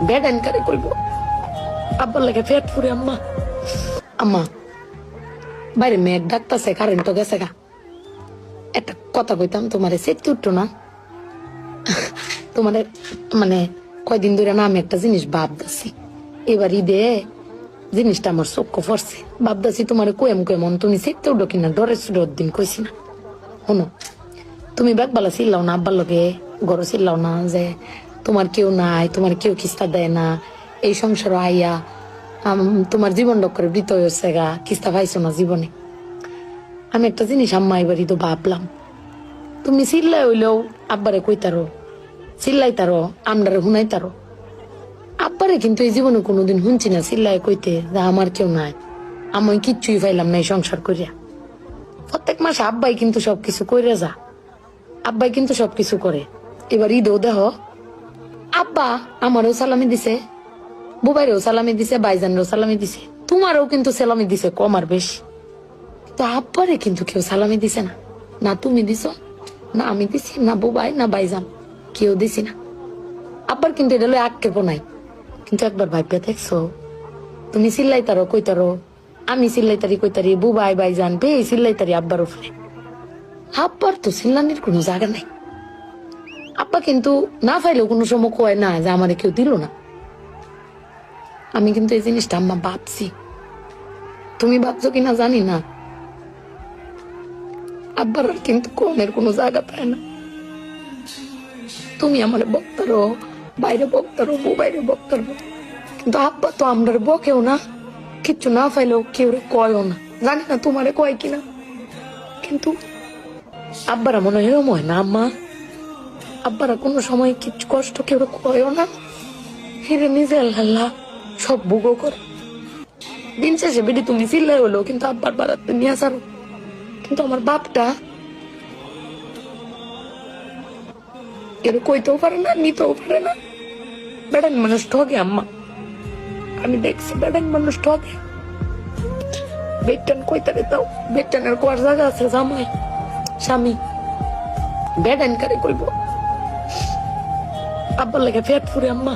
bed এনকারে কইব আব্বার লাগে ফেট ফুরে আম্মা আম্মা বাইরে মেঘ ডাকতেছে কারেন্ট তো গেছে গা একটা কথা কইতাম তোমারে সেট উঠতো না তোমাদের মানে কয়দিন ধরে না আমি একটা জিনিস ভাবতেছি এবার ঈদে জিনিসটা আমার চোখ পড়ছে ভাবতেছি তোমার কেমন তুমি সেটতে উঠো কিনা ডরে সুডোর দিন কইছি না শোনো তুমি ব্যাগবালা চিল্লাও না আব্বার লগে গড় চিল্লাও না যে তোমার কেউ নাই তোমার কেউ কিস্তা দেয় না এই সংসার আইয়া তোমার জীবন ডক্করে বৃত হয়েছে গা কিস্তা পাইছো না জীবনে আমি একটা জিনিস আম্মা এবারই তো ভাবলাম তুমি চিল্লাই হইলেও আব্বারে কইতারো চিল্লাইতারো আমরারে হুনাইতারো আব্বারে কিন্তু এই জীবনে কোনোদিন শুনছি না চিল্লাই কইতে যে আমার কেউ নাই আমি কিচ্ছুই পাইলাম না এই সংসার করিয়া প্রত্যেক মাসে আব্বাই কিন্তু সবকিছু কইরে যা আব্বাই কিন্তু সবকিছু করে এবার ঈদও দেহ আব্বা আমারও সালামি দিছে বুবাইরেও সালামি দিছে বাইজানরেও সালামি দিছে তোমারও কিন্তু সালামি দিছে কম আর বেশি তো আব্বারে কিন্তু কেউ সালামি দিছে না না তুমি দিছ না আমি দিছি না বুবাই না বাইজান কেউ দিছি না আব্বার কিন্তু এটা লয় আক্ষেপ নাই কিন্তু একবার ভাইপে দেখছো তুমি চিল্লাইতারো কইতারো আমি চিল্লাইতারি কইতারি বুবাই বাইজান বে চিল্লাইতারি আব্বার উপরে আব্বার তো চিল্লানির কোনো জায়গা নাই আব্বা কিন্তু না পাইলেও কোনো সময় কয় না যে আমারে কেউ দিল না আমি কিন্তু এই জিনিসটা আম্মা ভাবছি তুমি ভাবছো কিনা জানি না আব্বার কিন্তু কমের কোনো জায়গা পায় না তুমি আমার বক্তারো বাইরে বক্তারো বাইরে বক্তারো কিন্তু আব্বা তো আমরা বকেও না কিচ্ছু না পাইলেও কেউ কয়ও না জানি না তোমারে কয় কিনা কিন্তু আব্বারা মনে হয় এরম হয় না আম্মা আব্বারা কোনো সময় কিছু কষ্ট কেউ কয়ও না ফিরে নিজে আল্লাহ সব ভোগও করে দিন শেষে বেটি তুমি চিল্লাই হলো কিন্তু আব্বার বাড়াতে নিয়ে আসারো কিন্তু আমার বাপটা এর কইতেও পারে না নিতেও পারে না বেড়ান মানুষ ঠকে আম্মা আমি দেখছি বেড়ান মানুষ ঠকে বেটান কইতারে দাও বেটানের কোয়ার জায়গা আছে জামাই স্বামী বেড়ান কারে কইব আব্বার লাগে ফেট ফুরে আম্মা